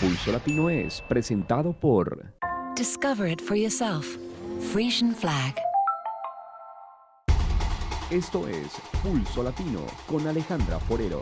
Pulso Latino es presentado por Discover it for yourself. Frisian Flag. Esto es Pulso Latino con Alejandra Forero.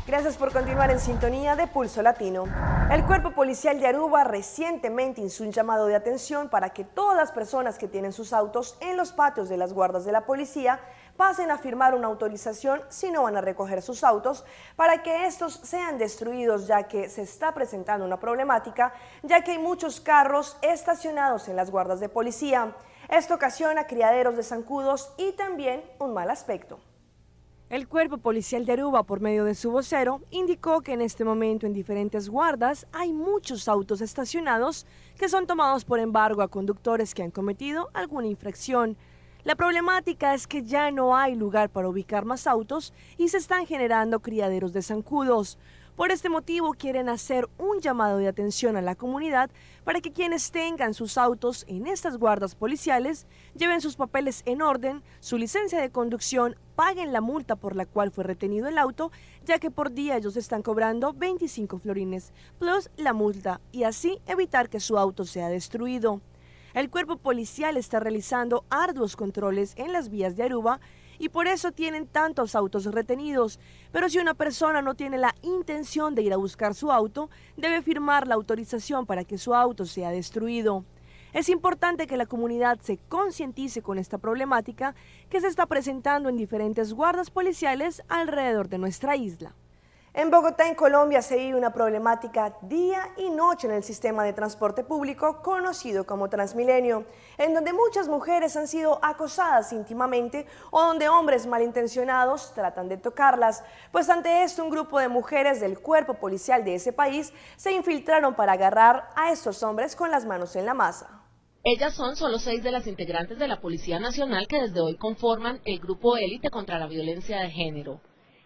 Gracias por continuar en sintonía de Pulso Latino. El Cuerpo Policial de Aruba recientemente hizo un llamado de atención para que todas las personas que tienen sus autos en los patios de las guardas de la policía pasen a firmar una autorización si no van a recoger sus autos para que estos sean destruidos, ya que se está presentando una problemática, ya que hay muchos carros estacionados en las guardas de policía. Esto ocasiona criaderos de zancudos y también un mal aspecto. El Cuerpo Policial de Aruba, por medio de su vocero, indicó que en este momento en diferentes guardas hay muchos autos estacionados que son tomados por embargo a conductores que han cometido alguna infracción. La problemática es que ya no hay lugar para ubicar más autos y se están generando criaderos de zancudos. Por este motivo quieren hacer un llamado de atención a la comunidad para que quienes tengan sus autos en estas guardas policiales lleven sus papeles en orden, su licencia de conducción, paguen la multa por la cual fue retenido el auto, ya que por día ellos están cobrando 25 florines, plus la multa, y así evitar que su auto sea destruido. El cuerpo policial está realizando arduos controles en las vías de Aruba y por eso tienen tantos autos retenidos. Pero si una persona no tiene la intención de ir a buscar su auto, debe firmar la autorización para que su auto sea destruido. Es importante que la comunidad se concientice con esta problemática que se está presentando en diferentes guardas policiales alrededor de nuestra isla. En Bogotá, en Colombia, se vive una problemática día y noche en el sistema de transporte público conocido como Transmilenio, en donde muchas mujeres han sido acosadas íntimamente o donde hombres malintencionados tratan de tocarlas. Pues ante esto, un grupo de mujeres del cuerpo policial de ese país se infiltraron para agarrar a estos hombres con las manos en la masa. Ellas son solo 6 de las integrantes de la Policía Nacional que desde hoy conforman el grupo élite contra la violencia de género.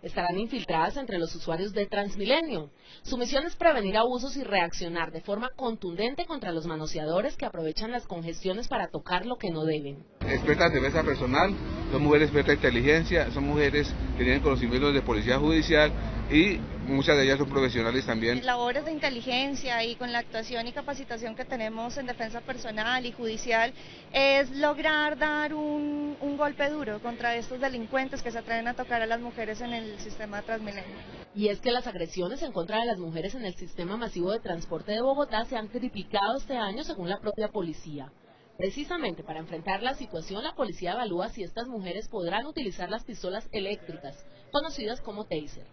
Estarán infiltradas entre los usuarios de Transmilenio. Su misión es prevenir abusos y reaccionar de forma contundente contra los manoseadores que aprovechan las congestiones para tocar lo que no deben. Expertas de defensa personal, son mujeres expertas de inteligencia, son mujeres que tienen conocimientos de policía judicial y muchas de ellas son profesionales también. Labores de inteligencia y con la actuación y capacitación que tenemos en defensa personal y judicial es lograr dar un golpe duro contra estos delincuentes que se atreven a tocar a las mujeres en el sistema Transmilenio. Y es que las agresiones en contra de las mujeres en el sistema masivo de transporte de Bogotá se han triplicado este año según la propia policía. Precisamente para enfrentar la situación, la policía evalúa si estas mujeres podrán utilizar las pistolas eléctricas, conocidas como taser.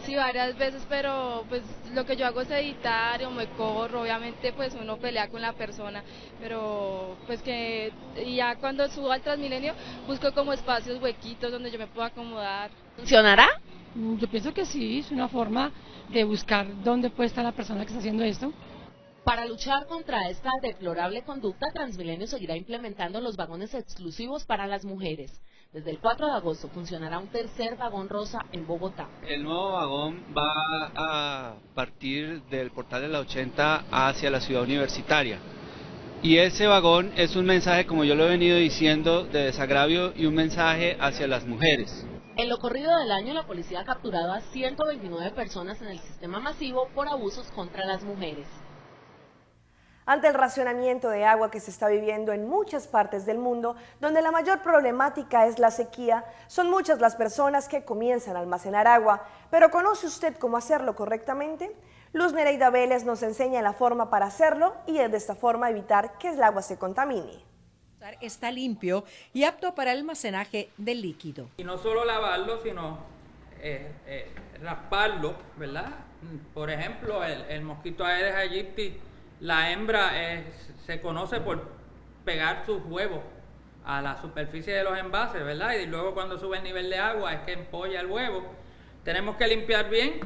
Sí, varias veces, pero pues lo que yo hago es editar o me corro, obviamente pues uno pelea con la persona, pero pues que ya cuando subo al Transmilenio busco como espacios huequitos donde yo me pueda acomodar. ¿Funcionará? Yo pienso que sí, es una forma de buscar dónde puede estar la persona que está haciendo esto. Para luchar contra esta deplorable conducta, Transmilenio seguirá implementando los vagones exclusivos para las mujeres. Desde el 4 de agosto funcionará un tercer vagón rosa en Bogotá. El nuevo vagón va a partir del portal de la 80 hacia la ciudad universitaria. Y ese vagón es un mensaje, como yo lo he venido diciendo, de desagravio y un mensaje hacia las mujeres. En lo corrido del año, la policía ha capturado a 129 personas en el sistema masivo por abusos contra las mujeres. Ante el racionamiento de agua que se está viviendo en muchas partes del mundo, donde la mayor problemática es la sequía, son muchas las personas que comienzan a almacenar agua. ¿Pero conoce usted cómo hacerlo correctamente? Luz Nereida Vélez nos enseña la forma para hacerlo y es de esta forma evitar que el agua se contamine. Está limpio y apto para el almacenaje del líquido. Y no solo lavarlo, sino rasparlo, ¿verdad? Por ejemplo, el mosquito Aedes aegypti, la hembra se conoce por pegar sus huevos a la superficie de los envases, ¿verdad? Y luego cuando sube el nivel de agua es que empolla el huevo. Tenemos que limpiar bien,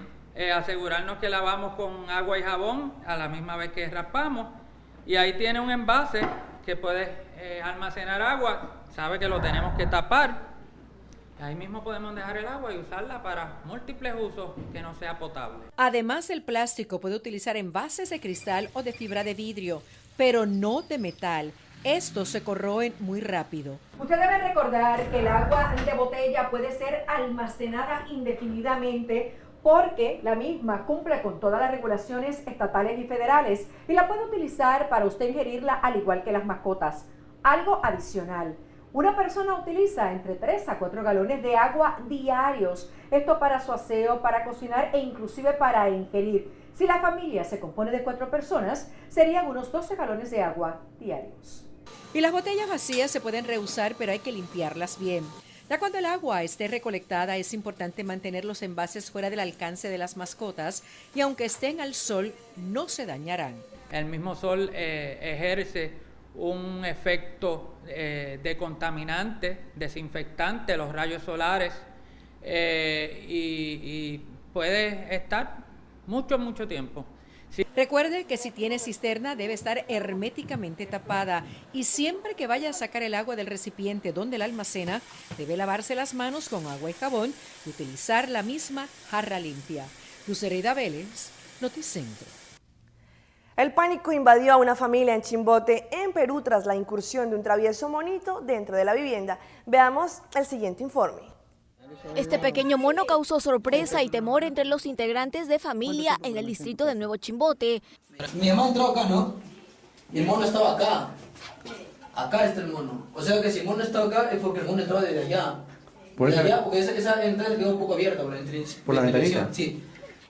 asegurarnos que lavamos con agua y jabón a la misma vez que raspamos. Y ahí tiene un envase que puede almacenar agua, sabe que lo tenemos que tapar. Ahí mismo podemos dejar el agua y usarla para múltiples usos que no sea potable. Además, el plástico puede utilizar envases de cristal o de fibra de vidrio, pero no de metal. Estos se corroen muy rápido. Usted debe recordar que el agua de botella puede ser almacenada indefinidamente porque la misma cumple con todas las regulaciones estatales y federales y la puede utilizar para usted ingerirla al igual que las mascotas. Algo adicional, una persona utiliza entre 3 a 4 galones de agua diarios, esto para su aseo, para cocinar e inclusive para ingerir. Si la familia se compone de 4 personas, serían unos 12 galones de agua diarios. Y las botellas vacías se pueden reusar, pero hay que limpiarlas bien. Ya cuando el agua esté recolectada, es importante mantener los envases fuera del alcance de las mascotas y aunque estén al sol, no se dañarán. El mismo sol ejerce un efecto de contaminante, desinfectante, los rayos solares, y puede estar mucho tiempo. Sí. Recuerde que si tiene cisterna debe estar herméticamente tapada y siempre que vaya a sacar el agua del recipiente donde la almacena, debe lavarse las manos con agua y jabón y utilizar la misma jarra limpia. Lucerida Vélez, Noticentro. El pánico invadió a una familia en Chimbote, en Perú, tras la incursión de un travieso monito dentro de la vivienda. Veamos el siguiente informe. Este pequeño mono causó sorpresa y temor entre los integrantes de familia en el distrito de Nuevo Chimbote. Mi mamá entró acá, ¿no? Y el mono estaba acá. Acá está el mono. O sea que si el mono estaba acá es porque el mono entraba desde allá. Desde allá, porque esa entrada quedó un poco abierta por la ventanita. Sí.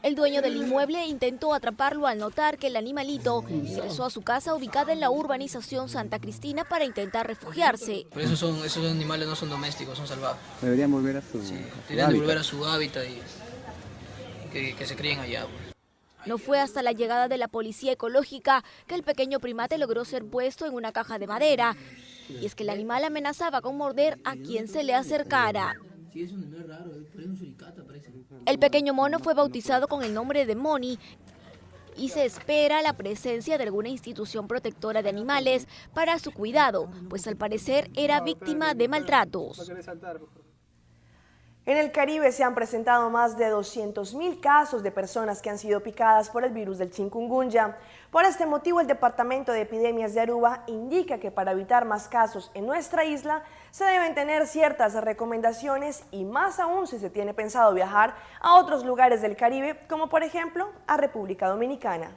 El dueño del inmueble intentó atraparlo al notar que el animalito ingresó a su casa ubicada en la urbanización Santa Cristina para intentar refugiarse. Pero esos animales no son domésticos, son salvajes. Deberían volver a su, deberían volver a su hábitat y que se críen allá. Pues. No fue hasta la llegada de la policía ecológica que el pequeño primate logró ser puesto en una caja de madera. Y es que el animal amenazaba con morder a quien se le acercara. Sí, es un animal raro, parece un suricata, parece. El pequeño mono fue bautizado con el nombre de Moni y se espera la presencia de alguna institución protectora de animales para su cuidado, pues al parecer era víctima de maltratos. En el Caribe se han presentado más de 200.000 casos de personas que han sido picadas por el virus del chikungunya. Por este motivo, el Departamento de Epidemias de Aruba indica que para evitar más casos en nuestra isla se deben tener ciertas recomendaciones y más aún si se tiene pensado viajar a otros lugares del Caribe, como por ejemplo a República Dominicana.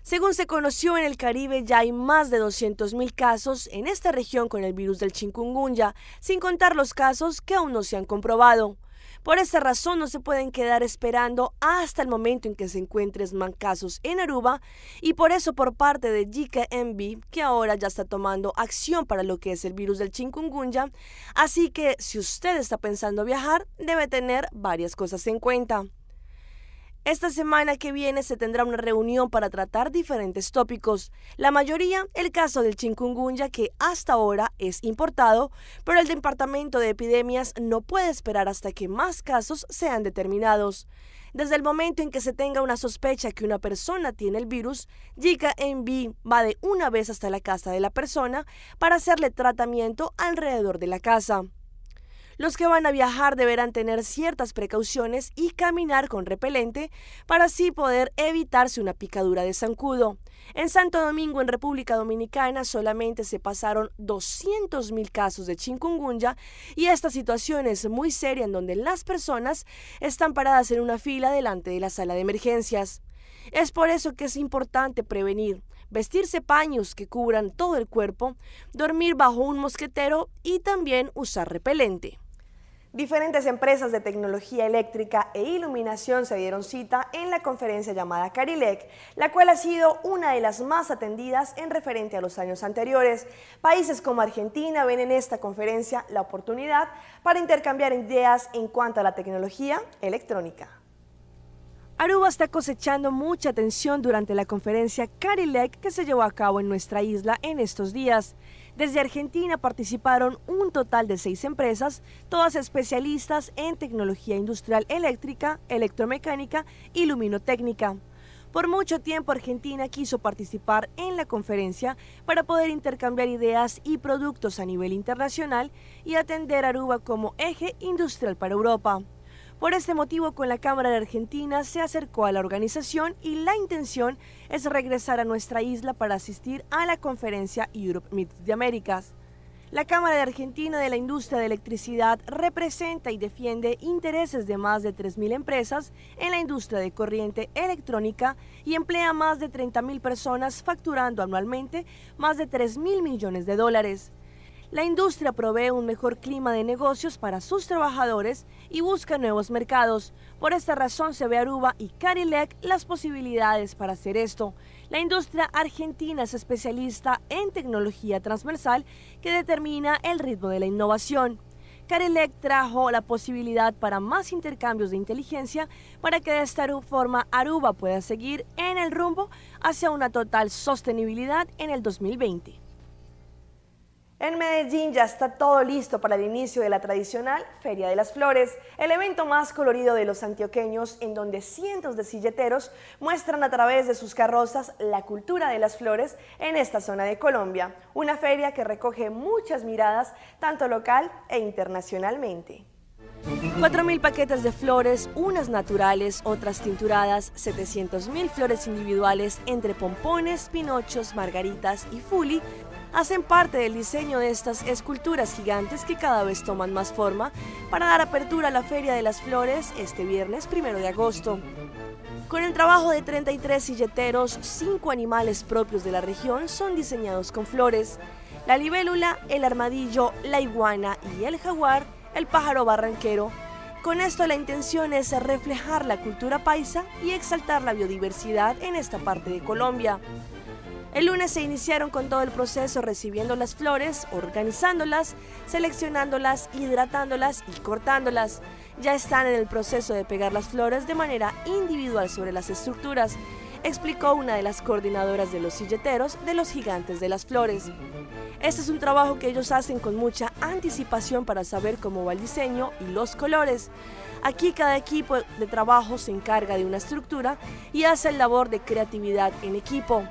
Según se conoció, en el Caribe ya hay más de 200.000 casos en esta región con el virus del chikungunya, sin contar los casos que aún no se han comprobado. Por esta razón no se pueden quedar esperando hasta el momento en que se encuentren más casos en Aruba y por eso por parte de GKMB, que ahora ya está tomando acción para lo que es el virus del chikungunya, así que si usted está pensando viajar, debe tener varias cosas en cuenta. Esta semana que viene se tendrá una reunión para tratar diferentes tópicos. La mayoría, el caso del chikungunya, que hasta ahora es importado, pero el Departamento de Epidemias no puede esperar hasta que más casos sean determinados. Desde el momento en que se tenga una sospecha que una persona tiene el virus, GKMB va de una vez hasta la casa de la persona para hacerle tratamiento alrededor de la casa. Los que van a viajar deberán tener ciertas precauciones y caminar con repelente para así poder evitarse una picadura de zancudo. En Santo Domingo, en República Dominicana, solamente se pasaron 200.000 casos de chikungunya y esta situación es muy seria en donde las personas están paradas en una fila delante de la sala de emergencias. Es por eso que es importante prevenir, vestirse paños que cubran todo el cuerpo, dormir bajo un mosquetero y también usar repelente. Diferentes empresas de tecnología eléctrica e iluminación se dieron cita en la conferencia llamada Carilec, la cual ha sido una de las más atendidas en referente a los años anteriores. Países como Argentina ven en esta conferencia la oportunidad para intercambiar ideas en cuanto a la tecnología electrónica. Aruba está cosechando mucha atención durante la conferencia Carilec que se llevó a cabo en nuestra isla en estos días. Desde Argentina participaron un total de 6 empresas, todas especialistas en tecnología industrial eléctrica, electromecánica y luminotécnica. Por mucho tiempo Argentina quiso participar en la conferencia para poder intercambiar ideas y productos a nivel internacional y atender a Aruba como eje industrial para Europa. Por este motivo, con la Cámara de Argentina se acercó a la organización y la intención es regresar a nuestra isla para asistir a la conferencia Europe Meets the Americas. La Cámara Argentina de la Industria de Electricidad representa y defiende intereses de más de 3.000 empresas en la industria de corriente electrónica y emplea más de 30.000 personas facturando anualmente más de 3.000 millones de dólares. La industria provee un mejor clima de negocios para sus trabajadores y busca nuevos mercados. Por esta razón se ve a Aruba y Carilec las posibilidades para hacer esto. La industria argentina es especialista en tecnología transversal que determina el ritmo de la innovación. Carilec trajo la posibilidad para más intercambios de inteligencia para que de esta forma Aruba pueda seguir en el rumbo hacia una total sostenibilidad en el 2020. En Medellín ya está todo listo para el inicio de la tradicional Feria de las Flores, el evento más colorido de los antioqueños, en donde cientos de silleteros muestran a través de sus carrozas la cultura de las flores en esta zona de Colombia. Una feria que recoge muchas miradas, tanto local e internacionalmente. 4.000 paquetes de flores, unas naturales, otras tinturadas, 700.000 flores individuales entre pompones, pinochos, margaritas y fuli, hacen parte del diseño de estas esculturas gigantes que cada vez toman más forma para dar apertura a la Feria de las Flores este viernes 1 de agosto. Con el trabajo de 33 silleteros, 5 animales propios de la región son diseñados con flores: la libélula, el armadillo, la iguana y el jaguar, el pájaro barranquero. Con esto la intención es reflejar la cultura paisa y exaltar la biodiversidad en esta parte de Colombia. El lunes se iniciaron con todo el proceso recibiendo las flores, organizándolas, seleccionándolas, hidratándolas y cortándolas. Ya están en el proceso de pegar las flores de manera individual sobre las estructuras, explicó una de las coordinadoras de los silleteros de los Gigantes de las Flores. Este es un trabajo que ellos hacen con mucha anticipación para saber cómo va el diseño y los colores. Aquí cada equipo de trabajo se encarga de una estructura y hace el labor de creatividad en equipo.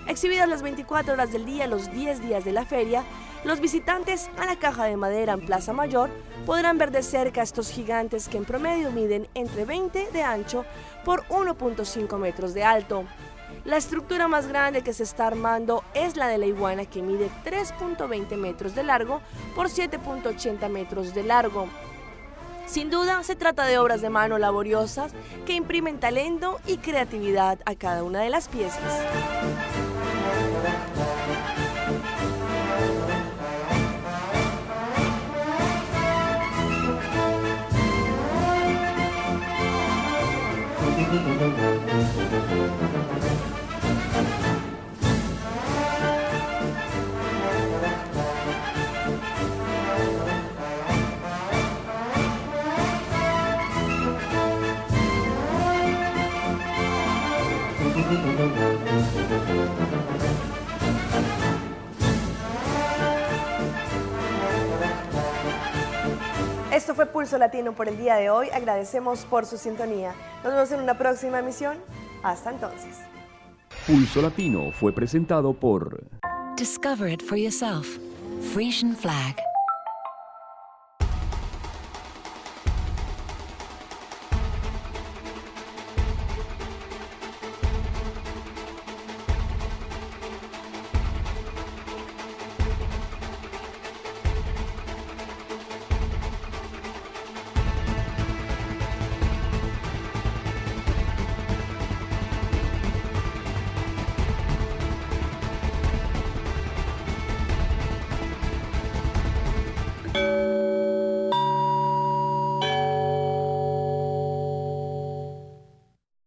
Exhibidas las 24 horas del día, los 10 días de la feria, los visitantes a la caja de madera en Plaza Mayor podrán ver de cerca estos gigantes que en promedio miden entre 20 de ancho por 1.5 metros de alto. La estructura más grande que se está armando es la de la iguana, que mide 3.20 metros de largo por 7.80 metros de largo. Sin duda, se trata de obras de mano laboriosas que imprimen talento y creatividad a cada una de las piezas. Esto fue Pulso Latino por el día de hoy. Agradecemos por su sintonía. Nos vemos en una próxima emisión. Hasta entonces. Pulso Latino fue presentado por... Discover it for yourself. Frisian Flag.